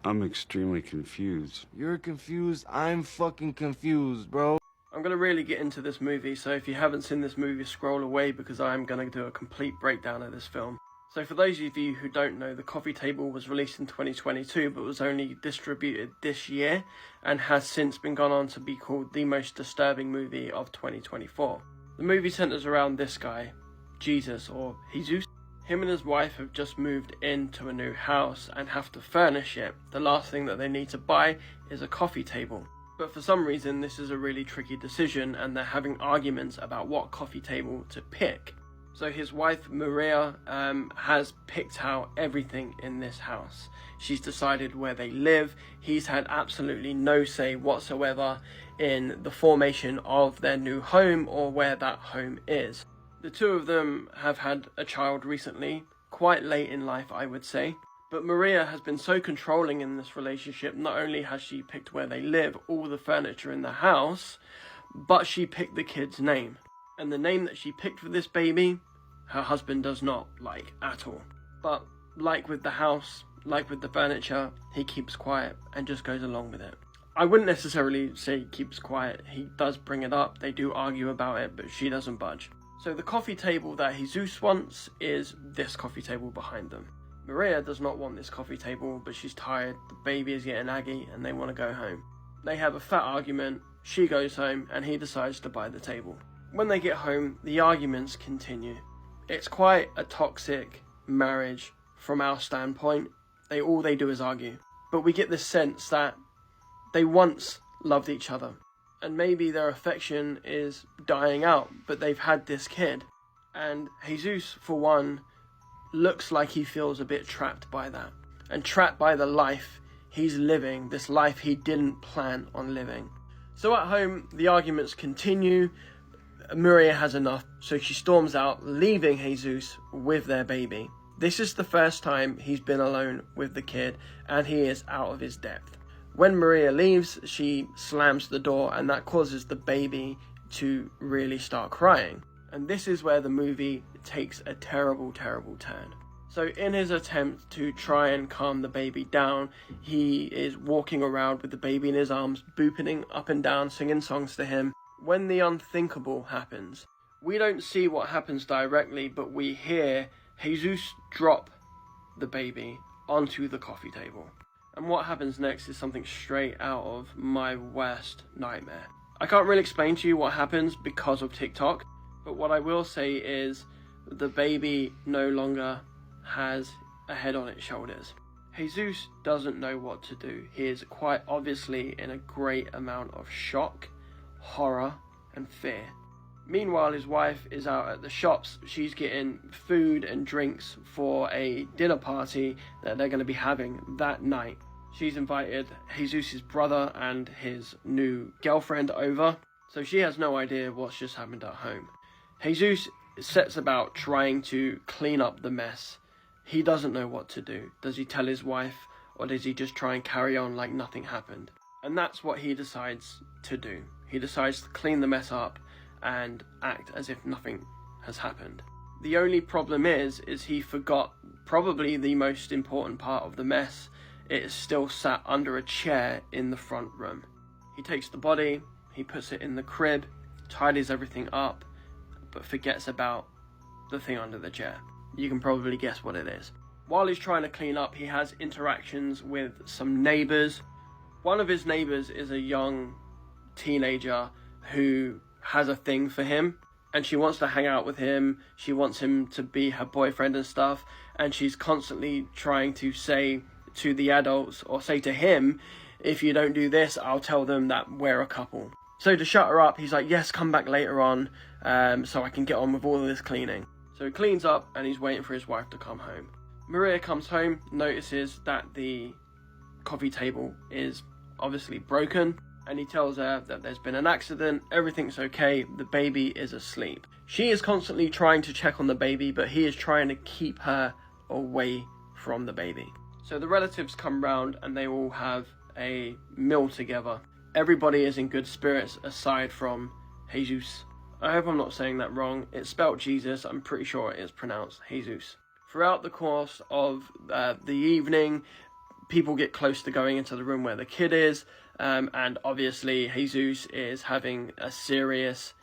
I'm extremely confused. You're confused. I'm fucking confused, bro. I'm going to really get into this movie, so if you haven't seen this movie, scroll away because I'm going to do a complete breakdown of this film. So for those of you who don't know, The Coffee Table was released in 2022 but was only distributed this year and has since been gone on to be called the most disturbing movie of 2024. The movie centers around this guy, Jesus or Jesus. Him and his wife have just moved into a new house and have to furnish it. The last thing that they need to buy is a coffee table. But for some reason this is a really tricky decision and they're having arguments about what coffee table to pick. So his wife Maria has picked out everything in this house. She's decided where they live. He's had absolutely no say whatsoever in the formation of their new home or where that home is. The two of them have had a child recently, quite late in life I would say. But Maria has been so controlling in this relationship. Not only has she picked where they live, all the furniture in the house, but she picked the kid's name. And the name that she picked for this baby, her husband does not like at all. But like with the house, like with the furniture, he keeps quiet and just goes along with it. I wouldn't necessarily say he keeps quiet. He does bring it up, they do argue about it, but she doesn't budge. So the coffee table that Jesus wants is this coffee table behind them. Maria does not want this coffee table, but she's tired, the baby is getting aggy, and they want to go home. They have a fat argument, she goes home, and he decides to buy the table. When they get home, the arguments continue. It's quite a toxic marriage from our standpoint. All they do is argue. But we get this sense that they once loved each other. And maybe their affection is dying out, but they've had this kid. And Jesus, for one, looks like he feels a bit trapped by that. And trapped by the life he's living, this life he didn't plan on living. So at home, the arguments continue. Maria has enough, so she storms out, leaving Jesus with their baby. This is the first time he's been alone with the kid, and he is out of his depth. When Maria leaves, she slams the door, and that causes the baby to really start crying. And this is where the movie takes a terrible, terrible turn. So in his attempt to try and calm the baby down, he is walking around with the baby in his arms, booping up and down, singing songs to him. When the unthinkable happens, we don't see what happens directly, but we hear Jesus drop the baby onto the coffee table. And what happens next is something straight out of my worst nightmare. I can't really explain to you what happens because of TikTok, but what I will say is the baby no longer has a head on its shoulders. Jesus doesn't know what to do. He is quite obviously in a great amount of shock, horror, and fear. Meanwhile, his wife is out at the shops. She's getting food and drinks for a dinner party that they're going to be having that night. She's invited Jesus' brother and his new girlfriend over, so she has no idea what's just happened at home. Jesus sets about trying to clean up the mess. He doesn't know what to do. Does he tell his wife, or does he just try and carry on like nothing happened? And that's what he decides to do. He decides to clean the mess up and act as if nothing has happened. The only problem is he forgot probably the most important part of the mess. It is still sat under a chair in the front room. He takes the body, he puts it in the crib, tidies everything up, but forgets about the thing under the chair. You can probably guess what it is. While he's trying to clean up, he has interactions with some neighbours. One of his neighbours is a young teenager who has a thing for him, and she wants to hang out with him. She wants him to be her boyfriend and stuff, and she's constantly trying to say to the adults, or say to him, if you don't do this, I'll tell them that we're a couple. So to shut her up, he's like, yes, come back later on, so I can get on with all of this cleaning. So he cleans up, and he's waiting for his wife to come home. Maria comes home, notices that the coffee table is obviously broken, and he tells her that there's been an accident, everything's okay, the baby is asleep. She is constantly trying to check on the baby, but he is trying to keep her away from the baby. So the relatives come round and they all have a meal together. Everybody is in good spirits aside from Jesus. I hope I'm not saying that wrong. It's spelt Jesus, I'm pretty sure it is pronounced Jesus. Throughout the course of the evening, people get close to going into the room where the kid is, and obviously Jesus is having a serious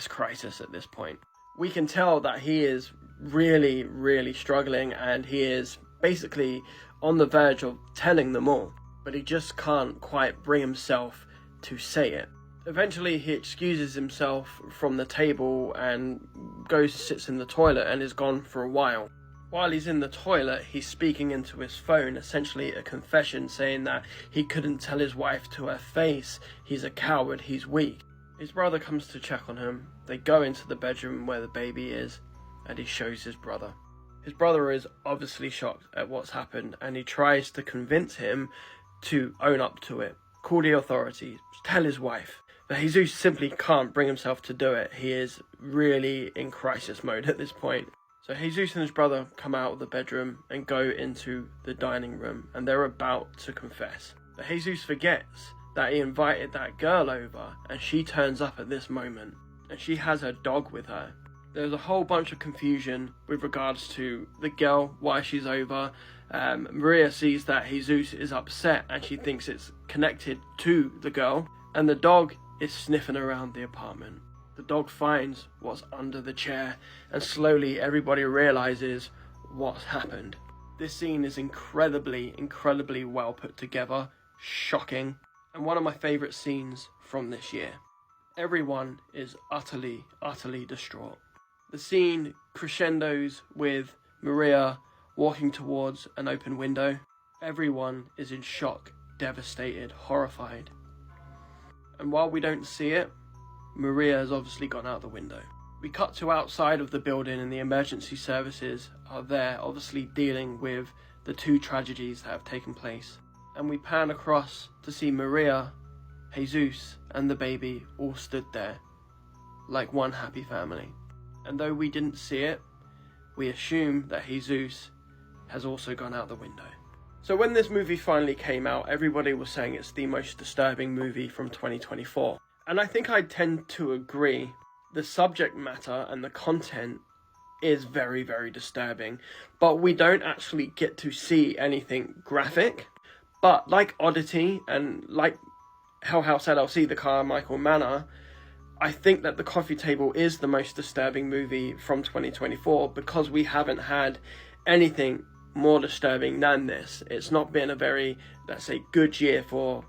crisis at this point. We can tell that he is really struggling, and he is basically on the verge of telling them all, but he just can't quite bring himself to say it. Eventually he excuses himself from the table and goes, sits in the toilet, and is gone for a while. While he's in the toilet, he's speaking into his phone, essentially a confession, saying that he couldn't tell his wife to her face, he's a coward, he's weak. His brother comes to check on him. They go into the bedroom where the baby is, and he shows his brother. His brother is obviously shocked at what's happened, and he tries to convince him to own up to it, call the authorities, tell his wife. But Jesus simply can't bring himself to do it. He is really in crisis mode at this point. So Jesus and his brother come out of the bedroom and go into the dining room, and they're about to confess. But Jesus forgets that he invited that girl over, and she turns up at this moment, and she has her dog with her. There's a whole bunch of confusion with regards to the girl, why she's over. Maria sees that Jesus is upset, and she thinks it's connected to the girl, and the dog is sniffing around the apartment. The dog finds what's under the chair, and slowly everybody realizes what's happened. This scene is incredibly well put together, shocking, and one of my favourite scenes from this year. Everyone is utterly distraught. The scene crescendos with Maria walking towards an open window. Everyone is in shock, devastated, horrified. And while we don't see it, Maria has obviously gone out the window. We cut to outside of the building, and the emergency services are there, obviously dealing with the two tragedies that have taken place. And we pan across to see Maria, Jesus, and the baby all stood there, like one happy family. And though we didn't see it, we assume that Jesus has also gone out the window. So when this movie finally came out, everybody was saying it's the most disturbing movie from 2024. And I think I tend to agree. The subject matter and the content is very disturbing, but we don't actually get to see anything graphic. But like Oddity and like Hell House LLC, the Carmichael Manor, I think that The Coffee Table is the most disturbing movie from 2024 because we haven't had anything more disturbing than this. It's not been a very, let's say, good year for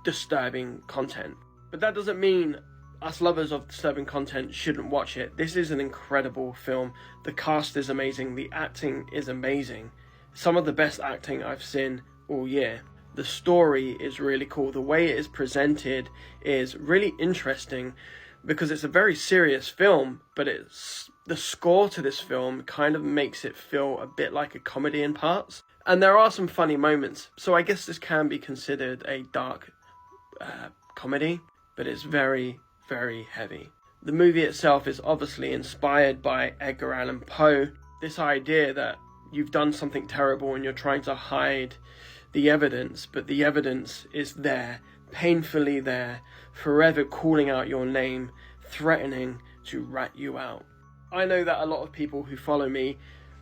disturbing content. But that doesn't mean us lovers of disturbing content shouldn't watch it. This is an incredible film. The cast is amazing. The acting is amazing. Some of the best acting I've seen all year. The story is really cool. The way it is presented is really interesting because it's a very serious film, but the score to this film kind of makes it feel a bit like a comedy in parts. And there are some funny moments. So I guess this can be considered a dark comedy, but it's very heavy. The movie itself is obviously inspired by Edgar Allan Poe. This idea that you've done something terrible and you're trying to hide the evidence, but the evidence is there, painfully there, forever calling out your name, threatening to rat you out. I know that a lot of people who follow me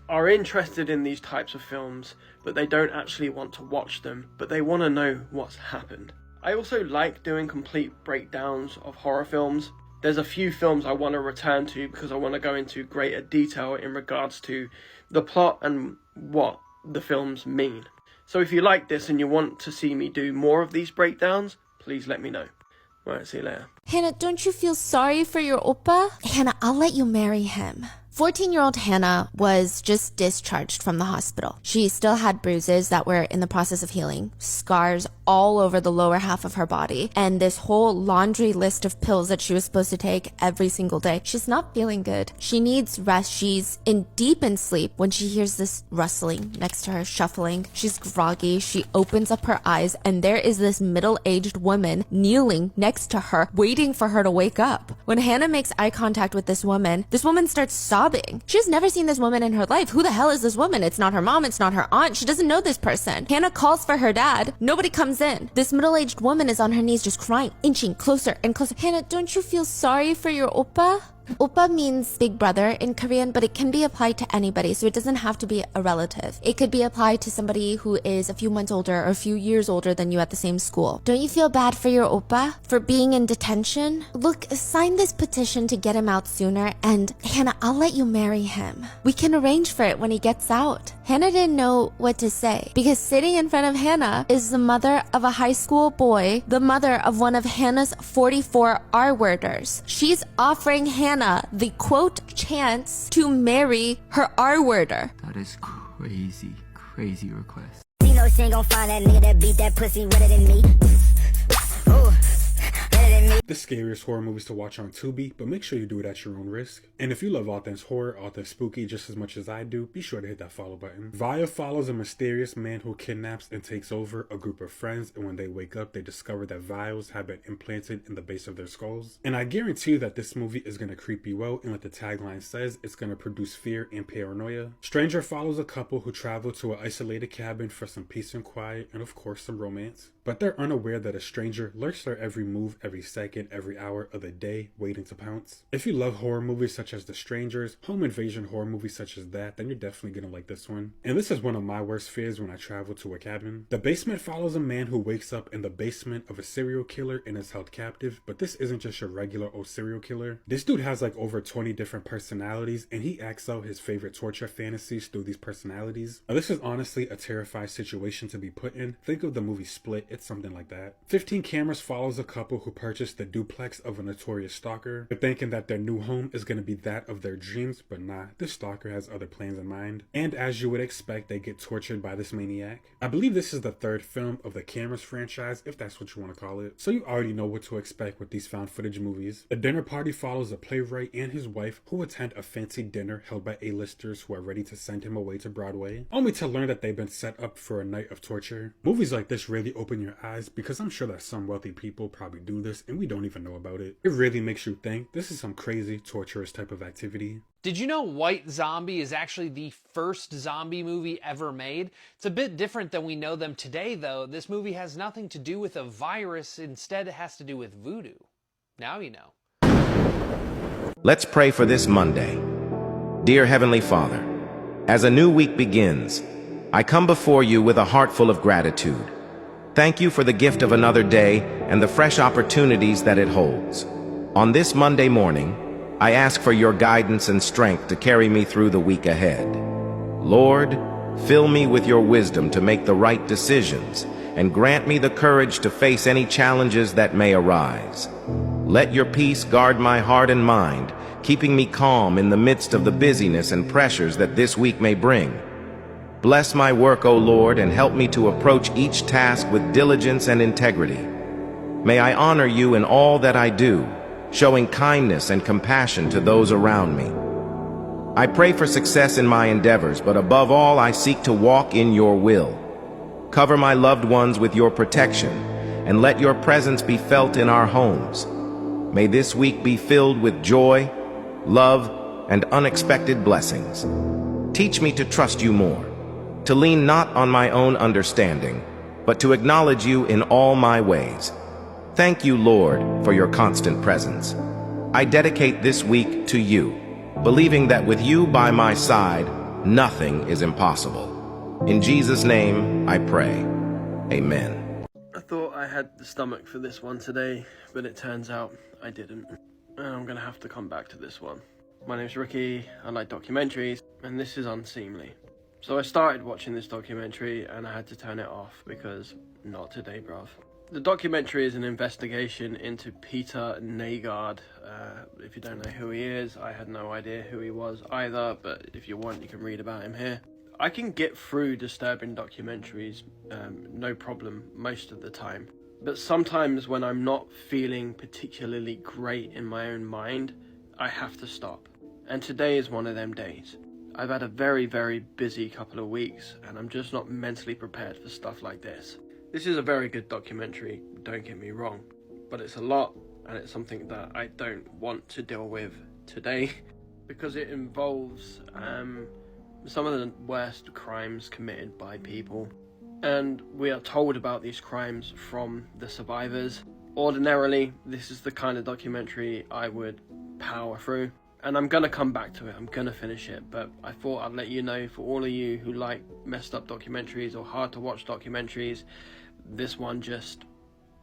are interested in these types of films, but they don't actually want to watch them, but they want to know what's happened. I also like doing complete breakdowns of horror films. There's a few films I want to return to because I want to go into greater detail in regards to the plot and what the films mean. So if you like this and you want to see me do more of these breakdowns, please let me know. Alright, see you later. Hannah, don't you feel sorry for your oppa? Hannah, I'll let you marry him. 14-year-old Hannah was just discharged from the hospital. She still had bruises that were in the process of healing, scars all over the lower half of her body, and this whole laundry list of pills that she was supposed to take every single day. She's not feeling good. She needs rest. She's deep in sleep when she hears this rustling next to her, shuffling. She's groggy. She opens up her eyes, and there is this middle-aged woman kneeling next to her, waiting for her to wake up. When Hannah makes eye contact with this woman starts sobbing. She's never seen this woman in her life. Who the hell is this woman? It's not her mom. It's not her aunt. She doesn't know this person. Hannah calls for her dad. Nobody comes in. This middle-aged woman is on her knees just crying, inching closer and closer. Hannah, don't you feel sorry for your oppa? Oppa means big brother in Korean, but it can be applied to anybody, so it doesn't have to be a relative. It could be applied to somebody who is a few months older or a few years older than you at the same school. Don't you feel bad for your Oppa for being in detention? Look, sign this petition to get him out sooner, and Hannah, I'll let you marry him. We can arrange for it when he gets out. Hannah didn't know what to say because sitting in front of Hannah is the mother of a high school boy, the mother of one of Hannah's 44 R-worders. She's offering Hannah the quote chance to marry her R-worder. That is crazy request. You know she ain't gon' find that nigga that beat that pussy wetter than me. Ooh, better than me. The scariest horror movies to watch on Tubi, but make sure you do it at your own risk. And if you love all things horror, all things spooky just as much as I do, be sure to hit that follow button. Via follows a mysterious man who kidnaps and takes over a group of friends, and when they wake up, they discover that vials have been implanted in the base of their skulls. And I guarantee you that this movie is going to creep you out, and like the tagline says, it's going to produce fear and paranoia. Stranger follows a couple who travel to an isolated cabin for some peace and quiet, and of course some romance. But they're unaware that a stranger lurks their every move, every second, every hour of the day, waiting to pounce. If you love horror movies such as The Strangers, home invasion horror movies such as that, then you're definitely gonna like this one. And this is one of my worst fears when I travel to a cabin. The Basement follows a man who wakes up in the basement of a serial killer and is held captive, but this isn't just your regular old serial killer. This dude has like over 20 different personalities, and he acts out his favorite torture fantasies through these personalities. Now, this is honestly a terrifying situation to be put in. Think of the movie Split. It's something like that. 15 Cameras follows a couple who purchased the duplex of a notorious stalker. They're thinking that their new home is going to be that of their dreams, but nah, this stalker has other plans in mind. And as you would expect, they get tortured by this maniac. I believe this is the third film of the Cameras franchise, if that's what you want to call it. So you already know what to expect with these found footage movies. A dinner party follows a playwright and his wife who attend a fancy dinner held by A-listers who are ready to send him away to Broadway, only to learn that they've been set up for a night of torture. Movies like this really open your eyes because I'm sure that some wealthy people probably do this and we don't even know about it. It really makes you think this is some crazy, torturous type of activity. Did you know White Zombie is actually the first zombie movie ever made? It's a bit different than we know them today, though. This movie has nothing to do with a virus. Instead, it has to do with voodoo. Now you know. Let's pray for this Monday. Dear Heavenly Father, as a new week begins, I come before you with a heart full of gratitude. Thank you for the gift of another day and the fresh opportunities that it holds. On this Monday morning, I ask for your guidance and strength to carry me through the week ahead. Lord, fill me with your wisdom to make the right decisions and grant me the courage to face any challenges that may arise. Let your peace guard my heart and mind, keeping me calm in the midst of the busyness and pressures that this week may bring. Bless my work, O Lord, and help me to approach each task with diligence and integrity. May I honor you in all that I do, showing kindness and compassion to those around me. I pray for success in my endeavors, but above all, I seek to walk in your will. Cover my loved ones with your protection, and let your presence be felt in our homes. May this week be filled with joy, love, and unexpected blessings. Teach me to trust you more, to lean not on my own understanding, but to acknowledge you in all my ways. Thank you, Lord, for your constant presence. I dedicate this week to you, believing that with you by my side, nothing is impossible. In Jesus' name, I pray. Amen. I thought I had the stomach for this one today, but it turns out I didn't. And I'm gonna have to come back to this one. My name's Ricky, I like documentaries, and this is unseemly. So I started watching this documentary and I had to turn it off because not today, bruv. The documentary is an investigation into Peter Nygard. If you don't know who he is, I had no idea who he was either, but if you want, you can read about him here. I can get through disturbing documentaries, no problem, most of the time. But sometimes when I'm not feeling particularly great in my own mind, I have to stop. And today is one of them days. I've had a very, very busy couple of weeks, and I'm just not mentally prepared for stuff like this. This is a very good documentary, don't get me wrong, but it's a lot, and it's something that I don't want to deal with today, because it involves some of the worst crimes committed by people, and we are told about these crimes from the survivors. Ordinarily, this is the kind of documentary I would power through. And I'm gonna come back to it, I'm gonna finish it, but I thought I'd let you know, for all of you who like messed up documentaries or hard to watch documentaries, this one just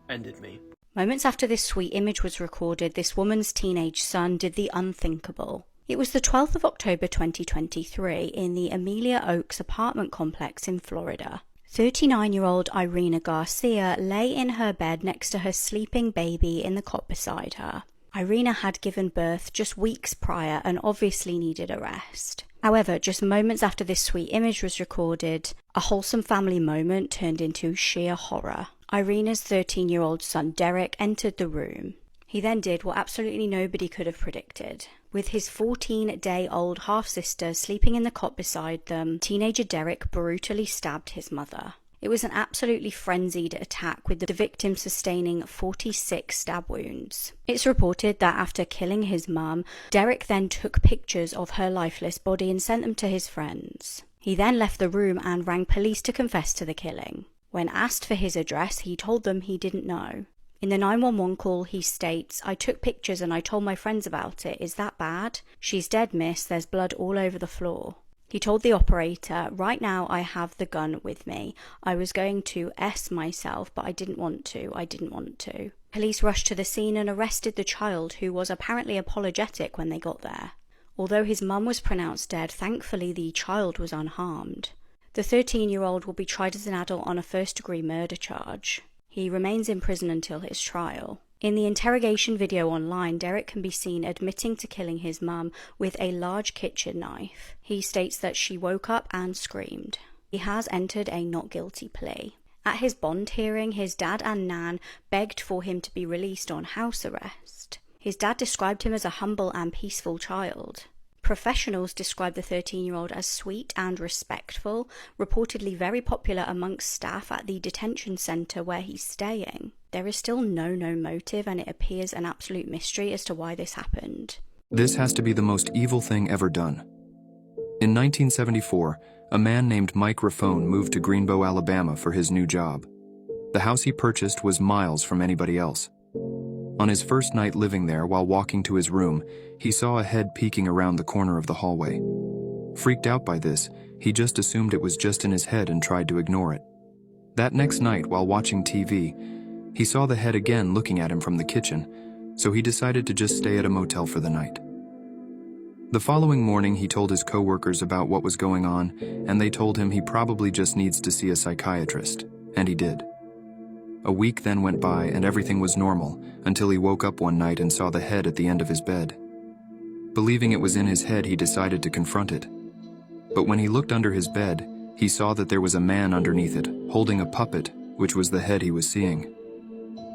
ended me. Moments after this sweet image was recorded, this woman's teenage son did the unthinkable. It was the 12th of October 2023 in the Amelia Oaks apartment complex in Florida. 39-year-old Irina Garcia lay in her bed next to her sleeping baby in the cot beside her. Irina had given birth just weeks prior and obviously needed a rest. However, just moments after this sweet image was recorded, a wholesome family moment turned into sheer horror. Irina's 13-year-old son Derek entered the room. He then did what absolutely nobody could have predicted. With his 14-day-old half-sister sleeping in the cot beside them, teenager Derek brutally stabbed his mother. It was an absolutely frenzied attack, with the victim sustaining 46 stab wounds. It's reported that after killing his mum, Derek then took pictures of her lifeless body and sent them to his friends. He then left the room and rang police to confess to the killing. When asked for his address, he told them he didn't know. In the 911 call, he states, "I took pictures and I told my friends about it. Is that bad? She's dead, miss. There's blood all over the floor." He told the operator, "Right now I have the gun with me. I was going to S myself, but I didn't want to. Police rushed to the scene and arrested the child, who was apparently apologetic when they got there. Although his mum was pronounced dead, thankfully the child was unharmed. The 13-year-old will be tried as an adult on a first-degree murder charge. He remains in prison until his trial. In the interrogation video online, Derek can be seen admitting to killing his mum with a large kitchen knife. He states that she woke up and screamed. He has entered a not guilty plea. At his bond hearing, his dad and Nan begged for him to be released on house arrest. His dad described him as a humble and peaceful child. Professionals described the 13-year-old as sweet and respectful, reportedly very popular amongst staff at the detention centre where he's staying. There is still no known motive, and it appears an absolute mystery as to why this happened. This has to be the most evil thing ever done. In 1974, a man named Mike Raffone moved to Greenbow, Alabama for his new job. The house he purchased was miles from anybody else. On his first night living there, while walking to his room, he saw a head peeking around the corner of the hallway. Freaked out by this, he just assumed it was just in his head and tried to ignore it. That next night, while watching TV, he saw the head again looking at him from the kitchen, so he decided to just stay at a motel for the night. The following morning, he told his coworkers about what was going on, and they told him he probably just needs to see a psychiatrist, and he did. A week then went by and everything was normal until he woke up one night and saw the head at the end of his bed. Believing it was in his head, he decided to confront it. But when he looked under his bed, he saw that there was a man underneath it, holding a puppet, which was the head he was seeing.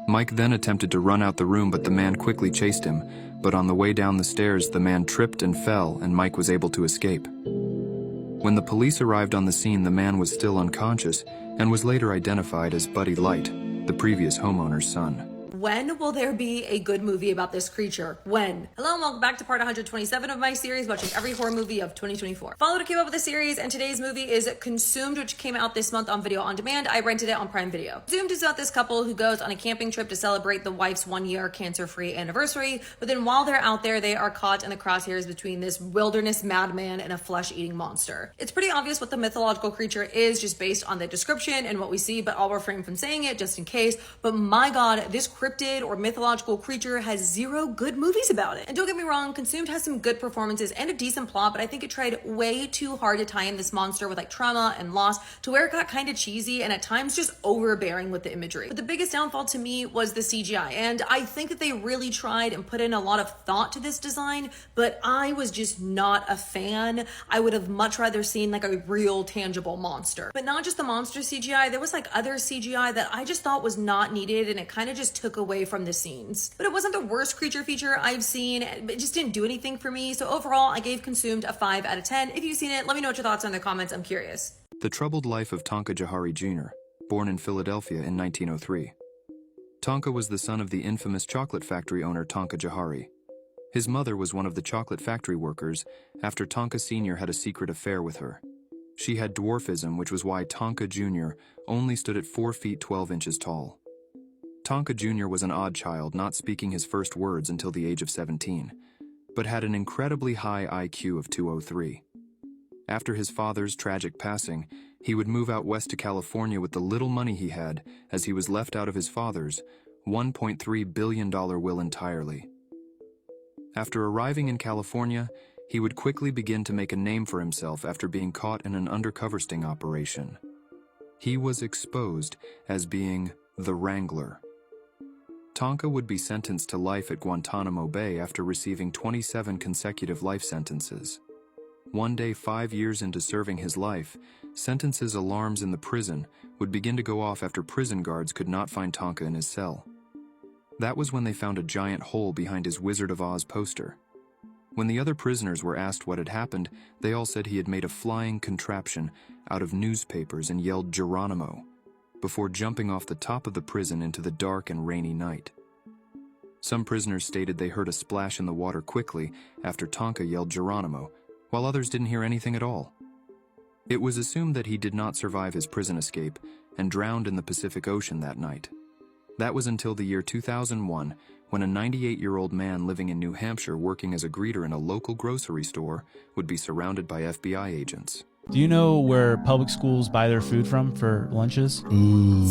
Mike then attempted to run out the room, but the man quickly chased him, but on the way down the stairs, the man tripped and fell, and Mike was able to escape. When the police arrived on the scene, the man was still unconscious and was later identified as Buddy Light, the previous homeowner's son. When will there be a good movie about this creature? When? Hello and welcome back to part 127 of my series, watching every horror movie of 2024. Follow to keep up with the series, and today's movie is Consumed, which came out this month on video on demand. I rented it on Prime Video. Consumed is about this couple who goes on a camping trip to celebrate the wife's 1-year cancer-free anniversary, but then while they're out there, they are caught in the crosshairs between this wilderness madman and a flesh-eating monster. It's pretty obvious what the mythological creature is just based on the description and what we see, but I'll refrain from saying it just in case. But my god, this cryptid or mythological creature has 0 good movies about it. And don't get me wrong, Consumed has some good performances and a decent plot, but I think it tried way too hard to tie in this monster with like trauma and loss to where it got kind of cheesy and at times just overbearing with the imagery. But the biggest downfall to me was the CGI, and I think that they really tried and put in a lot of thought to this design, but I was just not a fan. I would have much rather seen like a real tangible monster. But not just the monster CGI, there was like other CGI that I just thought was not needed, and it kind of just took away from the scenes. But it wasn't the worst creature feature I've seen. It just didn't do anything for me. So overall, I gave Consumed a 5 out of 10. If you've seen it, let me know what your thoughts are in the comments. I'm curious. The Troubled Life of Tonka Jari Jr., born in Philadelphia in 1903. Tonka was the son of the infamous chocolate factory owner Tonka Jari. His mother was one of the chocolate factory workers after Tonka Sr. had a secret affair with her. She had dwarfism, which was why Tonka Jr. only stood at 4 feet 12 inches tall. Tonka Jr. was an odd child, not speaking his first words until the age of 17. but had an incredibly high IQ of 203. After his father's tragic passing, he would move out west to California with the little money he had, as he was left out of his father's $1.3 billion will entirely. After arriving in California, he would quickly begin to make a name for himself after being caught in an undercover sting operation. He was exposed as being the Wrangler. Tonka would be sentenced to life at Guantanamo Bay after receiving 27 consecutive life sentences. One day, 5 years into serving his life, sentences alarms in the prison would begin to go off after prison guards could not find Tonka in his cell. That was when they found a giant hole behind his Wizard of Oz poster. When the other prisoners were asked what had happened, they all said he had made a flying contraption out of newspapers and yelled Geronimo, before jumping off the top of the prison into the dark and rainy night. Some prisoners stated they heard a splash in the water quickly after Tonka yelled Geronimo, while others didn't hear anything at all. It was assumed that he did not survive his prison escape and drowned in the Pacific Ocean that night. That was until the year 2001, when a 98-year-old man living in New Hampshire working as a greeter in a local grocery store would be surrounded by FBI agents. Do you know where public schools buy their food from for lunches?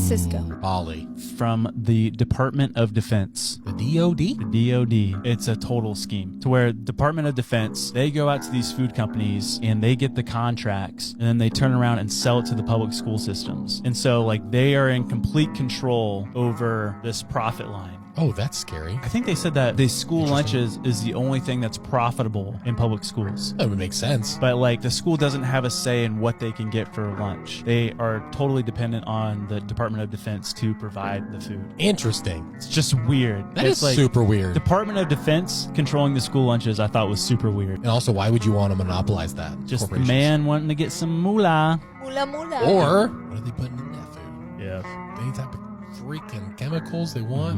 Cisco. Bali. From the Department of Defense. The DOD? The DOD. It's a total scheme to where Department of Defense, they go out to these food companies and they get the contracts and then they turn around and sell it to the public school systems. And so like they are in complete control over this profit line. Oh, that's scary. I think they said that the school lunches is the only thing that's profitable in public schools. That would make sense. But like the school doesn't have a say in what they can get for lunch. They are totally dependent on the Department of Defense to provide the food. Interesting. It's just weird. It's like super weird. Department of Defense controlling the school lunches I thought was super weird. And also, why would you want to monopolize that? Just the man wanting to get some moolah. Moolah moolah. Or what are they putting in that food? Yeah. Any type of freaking chemicals they want.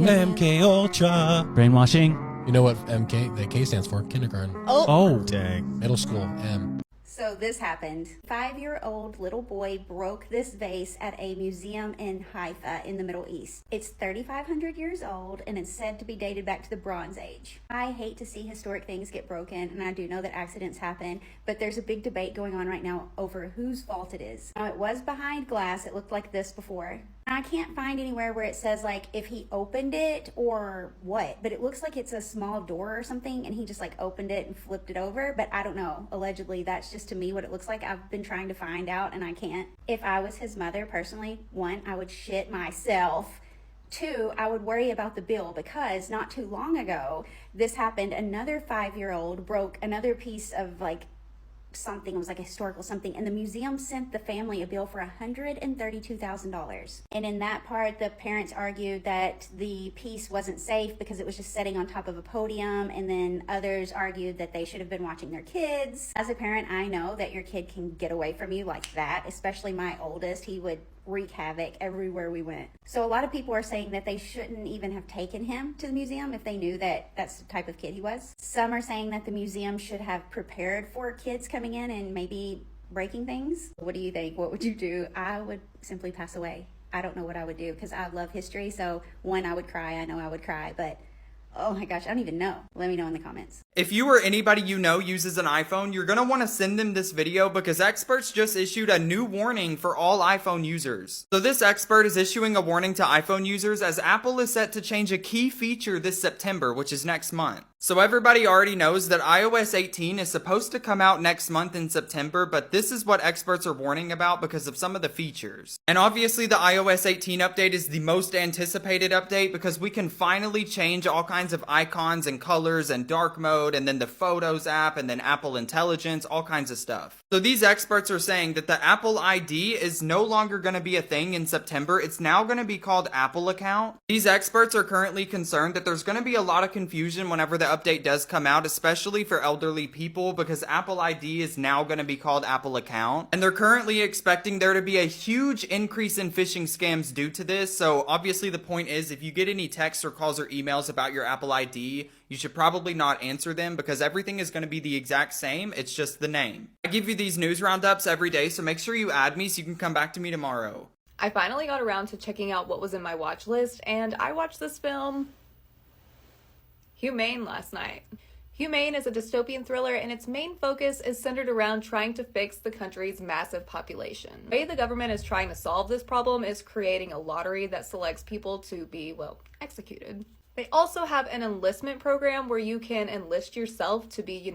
MK Ultra. Brainwashing. You know what the K stands for? Kindergarten. Oh, dang. Middle school, M. So this happened. 5-year-old little boy broke this vase at a museum in Haifa in the Middle East. It's 3,500 years old and it's said to be dated back to the Bronze Age. I hate to see historic things get broken, and I do know that accidents happen, but there's a big debate going on right now over whose fault it is. Now, it was behind glass. It looked like this before. I can't find anywhere where it says like if he opened it or what, but it looks like it's a small door or something and he just like opened it and flipped it over, but I don't know. Allegedly, that's just to me what it looks like. I've been trying to find out and I can't. If I was his mother personally, 1, I would shit myself. 2, I would worry about the bill because not too long ago, this happened. Another 5-year-old broke another piece of like something, it was like a historical something, and the museum sent the family a bill for $132,000. And in that part, the parents argued that the piece wasn't safe because it was just sitting on top of a podium, and then others argued that they should have been watching their kids. As a parent, I know that your kid can get away from you like that, especially my oldest. He would wreak havoc everywhere we went. So a lot of people are saying that they shouldn't even have taken him to the museum if they knew that that's the type of kid he was. Some are saying that the museum should have prepared for kids coming in and maybe breaking things. What do you think? What would you do? I would simply pass away. I don't know what I would do because I love history. So 1, I would cry. I know I would cry, but oh my gosh, I don't even know. Let me know in the comments. If you or anybody you know uses an iPhone, you're going to want to send them this video because experts just issued a new warning for all iPhone users. So this expert is issuing a warning to iPhone users as Apple is set to change a key feature this September, which is next month. So everybody already knows that iOS 18 is supposed to come out next month in September, but this is what experts are warning about because of some of the features. And obviously the iOS 18 update is the most anticipated update because we can finally change all kinds of icons and colors and dark mode and then the Photos app and then Apple Intelligence, all kinds of stuff. So these experts are saying that the Apple ID is no longer going to be a thing in September. It's now going to be called Apple Account. These experts are currently concerned that there's going to be a lot of confusion whenever the update does come out, especially for elderly people, because Apple ID is now going to be called Apple Account. And they're currently expecting there to be a huge increase in phishing scams due to this. So obviously the point is, if you get any texts or calls or emails about your Apple ID, you should probably not answer them because everything is going to be the exact same. It's just the name. I give you these news roundups every day, so make sure you add me so you can come back to me tomorrow. I finally got around to checking out what was in my watch list, and I watched this film Humane last night. Humane is a dystopian thriller, and its main focus is centered around trying to fix the country's massive population. The way the government is trying to solve this problem is creating a lottery that selects people to be, well, executed. They also have an enlistment program where you can enlist yourself to be,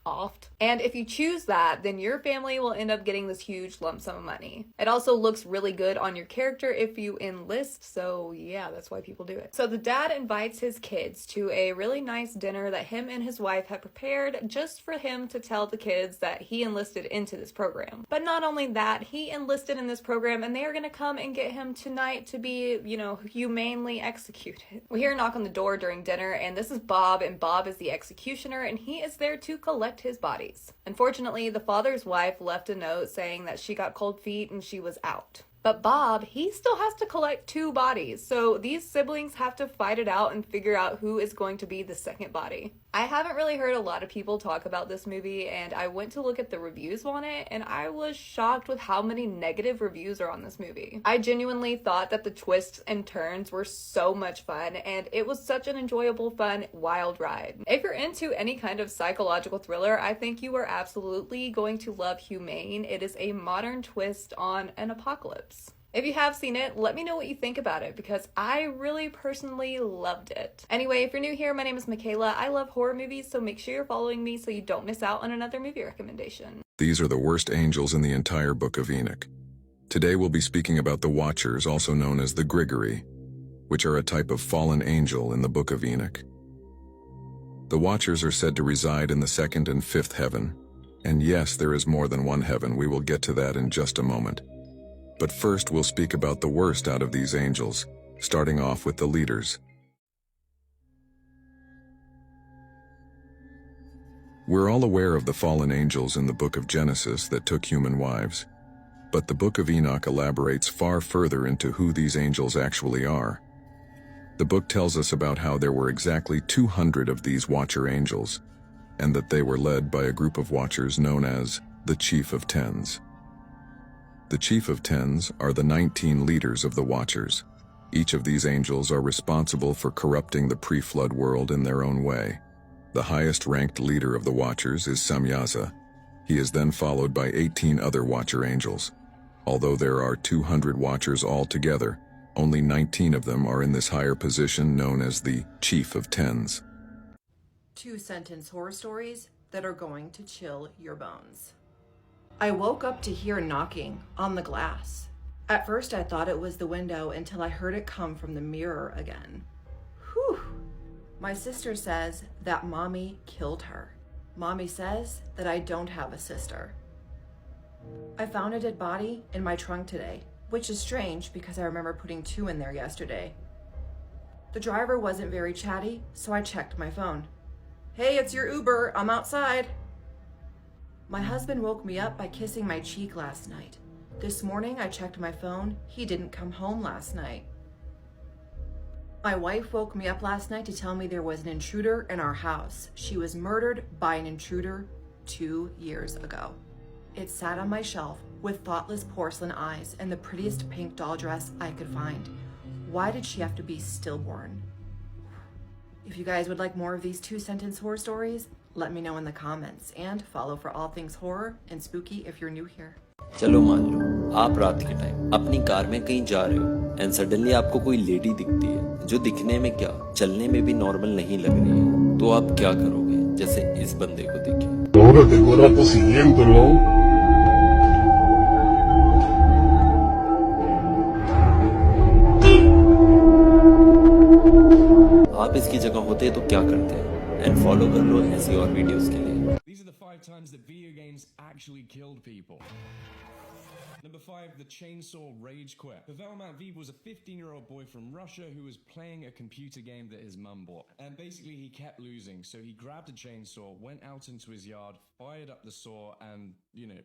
offed. And if you choose that, then your family will end up getting this huge lump sum of money. It also looks really good on your character if you enlist, so yeah, that's why people do it. So the dad invites his kids to a really nice dinner that him and his wife had prepared just for him to tell the kids that he enlisted into this program. But not only that, he enlisted in this program and they are gonna come and get him tonight to be, humanely executed. We hear a knock on the door during dinner, and this is Bob, and Bob is the executioner, and he is there to collect his bodies. Unfortunately, the father's wife left a note saying that she got cold feet and she was out. But Bob, he still has to collect 2 bodies, so these siblings have to fight it out and figure out who is going to be the second body. I haven't really heard a lot of people talk about this movie, and I went to look at the reviews on it, and I was shocked with how many negative reviews are on this movie. I genuinely thought that the twists and turns were so much fun, and it was such an enjoyable, fun, wild ride. If you're into any kind of psychological thriller, I think you are absolutely going to love Humane. It is a modern twist on an apocalypse. If you have seen it, let me know what you think about it, because I really personally loved it. Anyway, if you're new here, my name is Michaela. I love horror movies, so make sure you're following me so you don't miss out on another movie recommendation. These are the worst angels in the entire book of Enoch. Today we'll be speaking about the Watchers, also known as the Grigori, which are a type of fallen angel in the book of Enoch. The Watchers are said to reside in the 2nd and 5th heaven, and yes, there is more than one heaven. We will get to that in just a moment. But first we'll speak about the worst out of these angels, starting off with the leaders. We're all aware of the fallen angels in the book of Genesis that took human wives, but the book of Enoch elaborates far further into who these angels actually are. The book tells us about how there were exactly 200 of these watcher angels, and that they were led by a group of watchers known as the Chief of Tens. The Chief of Tens are the 19 leaders of the Watchers. Each of these angels are responsible for corrupting the pre-flood world in their own way. The highest-ranked leader of the Watchers is Samyaza. He is then followed by 18 other Watcher angels. Although there are 200 Watchers altogether, only 19 of them are in this higher position known as the Chief of Tens. 2-sentence horror stories that are going to chill your bones. I woke up to hear knocking on the glass. At first I thought it was the window until I heard it come from the mirror again. Whew. My sister says that mommy killed her. Mommy says that I don't have a sister. I found a dead body in my trunk today, which is strange because I remember putting 2 in there yesterday. The driver wasn't very chatty, so I checked my phone. Hey, it's your Uber, I'm outside. My husband woke me up by kissing my cheek last night. This morning I checked my phone. He didn't come home last night. My wife woke me up last night to tell me there was an intruder in our house. She was murdered by an intruder 2 years ago. It sat on my shelf with thoughtless porcelain eyes and the prettiest pink doll dress I could find. Why did she have to be stillborn? If you guys would like more of these 2-sentence horror stories, let me know in the comments, and follow for all things horror and spooky if you're new here. चलो मान लो आप रात के time अपनी car में कहीं जा रहे हो एंड सडनली आपको कोई लेडी दिखती है जो दिखने में क्या चलने में भी नॉर्मल नहीं लग रही है, तो आप क्या करोगे? जैसे इस बंदे को देखिए। Ahora tengo rato siguiéndolo. आप इसकी जगह होते तो क्या करते हैं? एंड फॉलो कर लो ऐसी और वीडियोस के लिए। These are the 5 times that video games actually killed people. Number 5, the chainsaw rage quit. Pavel Matveev was a 15-year-old boy from Russia who was playing a computer game that his mum bought. And basically he kept losing, so he grabbed a chainsaw, went out into his yard, fired up the saw, and,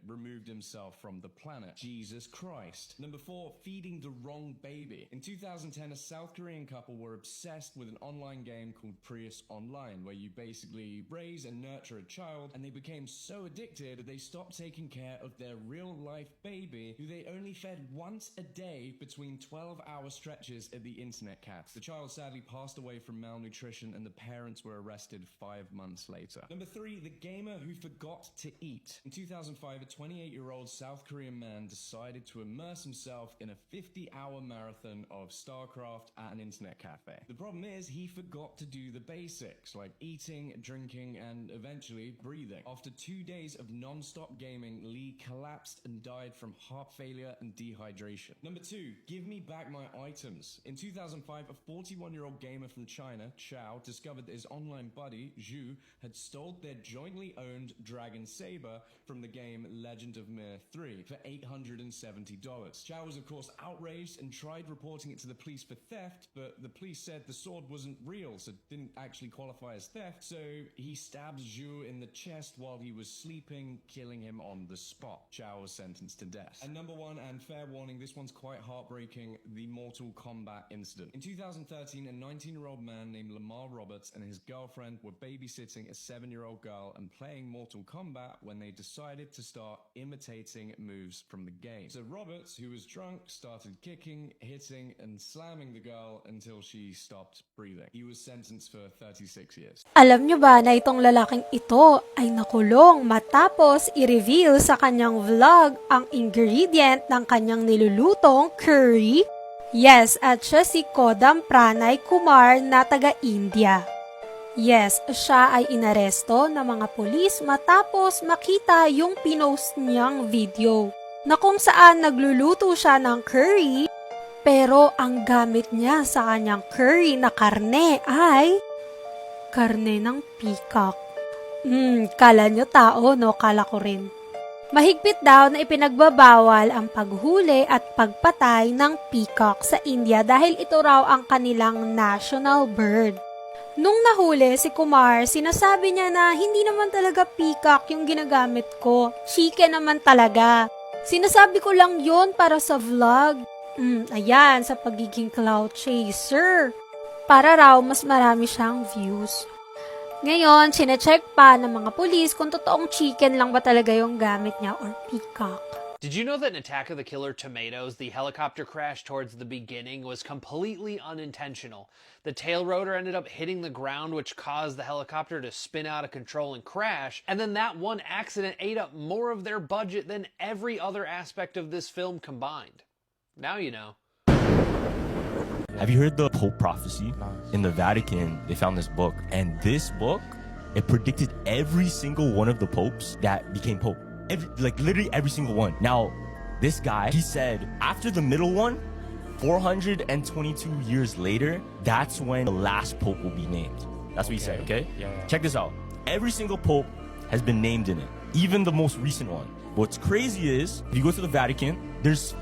removed himself from the planet. Jesus Christ. Number 4, feeding the wrong baby. In 2010, a South Korean couple were obsessed with an online game called Prius Online, where you basically raise and nurture a child, and they became so addicted that they stopped taking care of their real-life baby family who they only fed once a day between 12-hour stretches at the internet cafe. The child sadly passed away from malnutrition and the parents were arrested 5 months later. Number 3, the gamer who forgot to eat. In 2005, a 28-year-old South Korean man decided to immerse himself in a 50-hour marathon of StarCraft at an internet cafe. The problem is he forgot to do the basics like eating, drinking, and eventually breathing. After 2 days of non-stop gaming, Lee collapsed and died from heart failure and dehydration. Number 2, give me back my items. In 2005, a 41-year-old gamer from China, Chao, discovered that his online buddy, Zhu, had stole their jointly owned Dragon Saber from the game Legend of Mir 3 for $870. Chao was of course outraged and tried reporting it to the police for theft, but the police said the sword wasn't real, so it didn't actually qualify as theft, so he stabbed Zhu in the chest while he was sleeping, killing him on the spot. Chao was sentenced to death. And number 1, and fair warning, this one's quite heartbreaking, the Mortal Kombat incident. In 2013, a 19-year-old man named Lamar Roberts and his girlfriend were babysitting a 7-year-old girl and playing Mortal Kombat when they decided to start imitating moves from the game. So Roberts, who was drunk, started kicking, hitting, and slamming the girl until she stopped breathing. He was sentenced for 36 years. Alam nyo ba na itong lalaking ito ay nakulong matapos i-reveal sa kanyang vlog ang ingredient ng kanyang nilulutong curry? Yes, at siya si Kodam Pranay Kumar na taga-India. Yes, siya ay inaresto ng mga pulis matapos makita yung pinost niyang video na kung saan nagluluto siya ng curry, pero ang gamit niya sa kanyang curry na karne ay karne ng peacock. Kala nyo tao, no? Kala ko rin. Mahigpit daw na ipinagbabawal ang paghuli at pagpatay ng peacock sa India dahil ito raw ang kanilang national bird. Nung nahuli si Kumar, sinasabi niya na hindi naman talaga peacock yung ginagamit ko. Chicken naman talaga. Sinasabi ko lang yon para sa vlog. Ayan, sa pagiging clout chaser. Para raw mas marami siyang views. Ngayon, sinecheck pa ng mga pulis kung totoong chicken lang ba talaga yung gamit niya or peacock. Did you know that in Attack of the Killer Tomatoes, the helicopter crash towards the beginning was completely unintentional? The tail rotor ended up hitting the ground, which caused the helicopter to spin out of control and crash, and then that one accident ate up more of their budget than every other aspect of this film combined. Now you know. Have you heard the Pope prophecy? In the Vatican, they found this book, and this book, it predicted every single one of the popes that became pope. Literally every single one. Now, this guy, he said, after the middle one, 422 years later, that's when the last pope will be named. That's what he said, okay? Yeah. Check this out. Every single pope has been named in it, even the most recent one. What's crazy is, if you go to the Vatican, there's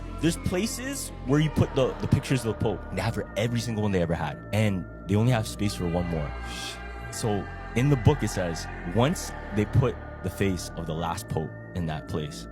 places where you put the pictures of the Pope. They have for every single one they ever had. And they only have space for one more. So in the book it says, once they put the face of the last Pope in that place,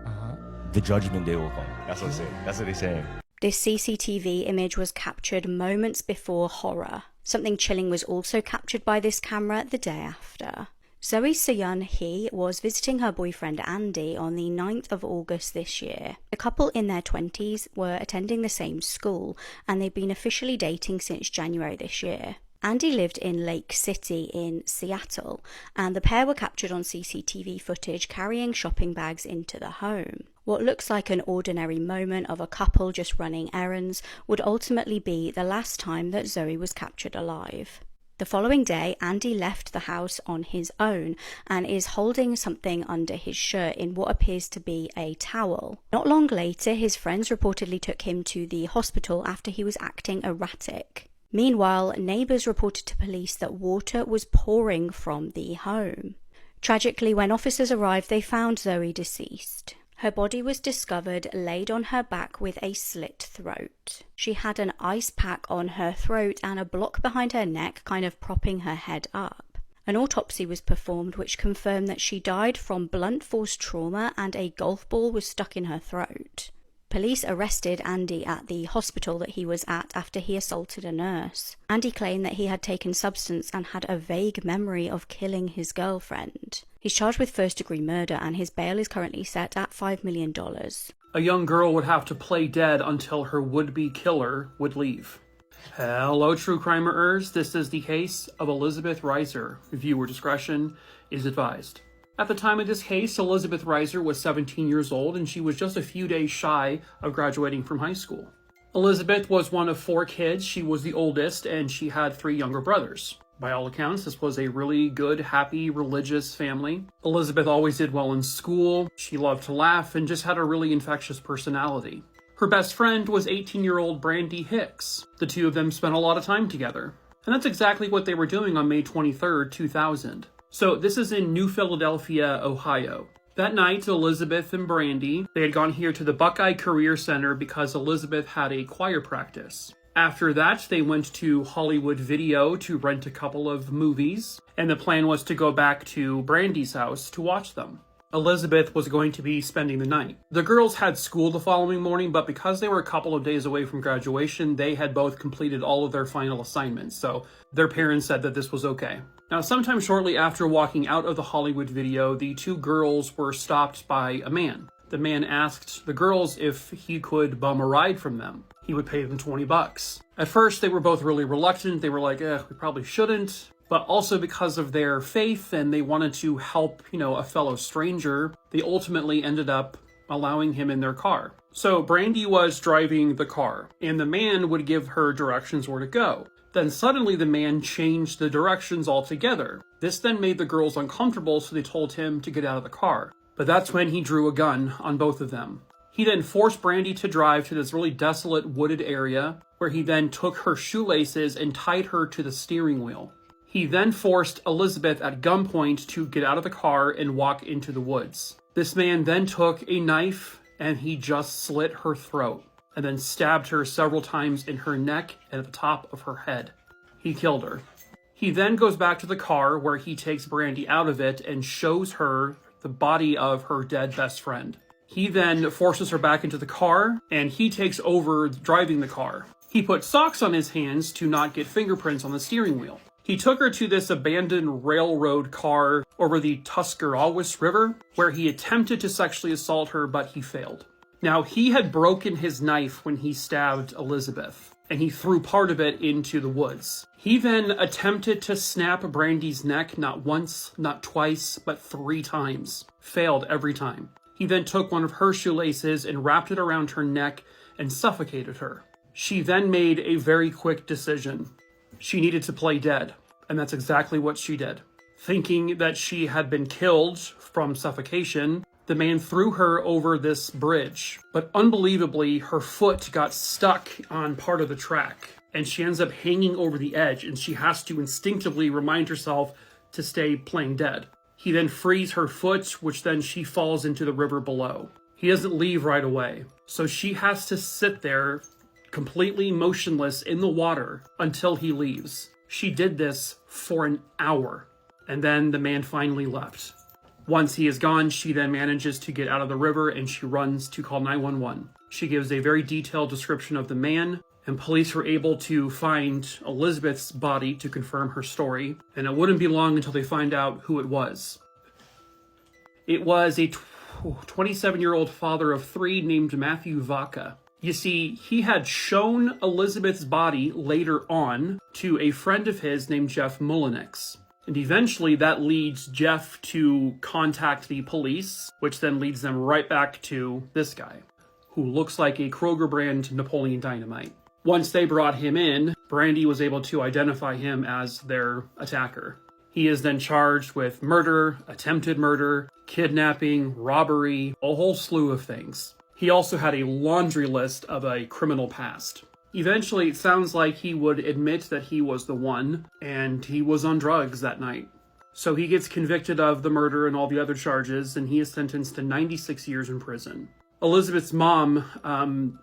the judgment day will come. That's what they're saying. This CCTV image was captured moments before horror. Something chilling was also captured by this camera the day after. Zoe Seon Hee was visiting her boyfriend Andy on the 9th of August this year. The couple in their 20s were attending the same school, and they'd been officially dating since January this year. Andy lived in Lake City in Seattle, and the pair were captured on CCTV footage carrying shopping bags into the home. What looks like an ordinary moment of a couple just running errands would ultimately be the last time that Zoe was captured alive. The following day, Andy left the house on his own and is holding something under his shirt in what appears to be a towel. Not long later, his friends reportedly took him to the hospital after he was acting erratic. Meanwhile, neighbours reported to police that water was pouring from the home. Tragically, when officers arrived, they found Zoe deceased. Her body was discovered laid on her back with a slit throat. She had an ice pack on her throat and a block behind her neck, kind of propping her head up. An autopsy was performed which confirmed that she died from blunt force trauma and a golf ball was stuck in her throat. Police arrested Andy at the hospital that he was at after he assaulted a nurse. Andy claimed that he had taken substance and had a vague memory of killing his girlfriend. He's charged with first-degree murder and his bail is currently set at $5 million. A young girl would have to play dead until her would-be killer would leave. Hello, true crimerers. This is the case of Elizabeth Reiser. Viewer discretion is advised. At the time of this case, Elizabeth Reiser was 17 years old and she was just a few days shy of graduating from high school. Elizabeth was one of 4 kids. She was the oldest and she had 3 younger brothers. By all accounts, this was a really good, happy, religious family. Elizabeth always did well in school. She loved to laugh and just had a really infectious personality. Her best friend was 18-year-old Brandy Hicks. The two of them spent a lot of time together. And that's exactly what they were doing on May 23rd, 2000. So this is in New Philadelphia, Ohio. That night, Elizabeth and Brandy, they had gone here to the Buckeye Career Center because Elizabeth had a choir practice. After that, they went to Hollywood Video to rent a couple of movies, and the plan was to go back to Brandy's house to watch them. Elizabeth was going to be spending the night. The girls had school the following morning, but because they were a couple of days away from graduation, they had both completed all of their final assignments, so their parents said that this was okay. Now, sometime shortly after walking out of the Hollywood Video, the 2 girls were stopped by a man. The man asked the girls if he could bum a ride from them. He would pay them $20. At first, they were both really reluctant. They were like, we probably shouldn't. But also because of their faith and they wanted to help, a fellow stranger, they ultimately ended up allowing him in their car. So Brandy was driving the car, and the man would give her directions where to go. Then suddenly the man changed the directions altogether. This then made the girls uncomfortable, so they told him to get out of the car. But that's when he drew a gun on both of them. He then forced Brandy to drive to this really desolate wooded area, where he then took her shoelaces and tied her to the steering wheel. He then forced Elizabeth at gunpoint to get out of the car and walk into the woods. This man then took a knife and he just slit her throat and then stabbed her several times in her neck and at the top of her head. He killed her. He then goes back to the car where he takes Brandy out of it and shows her the body of her dead best friend. He then forces her back into the car and he takes over driving the car. He put socks on his hands to not get fingerprints on the steering wheel. He took her to this abandoned railroad car over the Tuscarawas River, where he attempted to sexually assault her, but he failed. Now, he had broken his knife when he stabbed Elizabeth, and he threw part of it into the woods. He then attempted to snap Brandy's neck not once, not twice, but 3 times. Failed every time. He then took one of her shoelaces and wrapped it around her neck and suffocated her. She then made a very quick decision. She needed to play dead, and that's exactly what she did. Thinking that she had been killed from suffocation, the man threw her over this bridge. But unbelievably, her foot got stuck on part of the track, and she ends up hanging over the edge, and she has to instinctively remind herself to stay playing dead. He then frees her foot, which then she falls into the river below. He doesn't leave right away, so she has to sit there completely motionless in the water until he leaves. She did this for an hour, and then the man finally left. Once he is gone, she then manages to get out of the river and she runs to call 911. She gives a very detailed description of the man, and police were able to find Elizabeth's body to confirm her story, and it wouldn't be long until they find out who it was. It was a 27-year-old father of 3 named Matthew Vaca. You see, he had shown Elizabeth's body later on to a friend of his named Jeff Mullenix. And eventually that leads Jeff to contact the police, which then leads them right back to this guy, who looks like a Kroger brand Napoleon Dynamite. Once they brought him in, Brandy was able to identify him as their attacker. He is then charged with murder, attempted murder, kidnapping, robbery, a whole slew of things. He also had a laundry list of a criminal past. Eventually, it sounds like he would admit that he was the one, and he was on drugs that night. So he gets convicted of the murder and all the other charges, and he is sentenced to 96 years in prison. Elizabeth's mom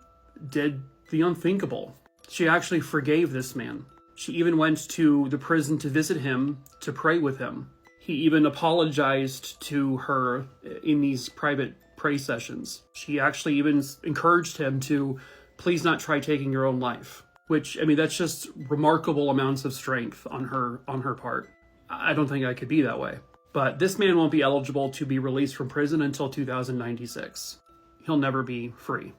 did the unthinkable. She actually forgave this man. She even went to the prison to visit him, to pray with him. He even apologized to her in these private pray sessions. She actually even encouraged him to please not try taking your own life, which, I mean, that's just remarkable amounts of strength on her part. I don't think I could be that way. But this man won't be eligible to be released from prison until 2096. he'll never be free.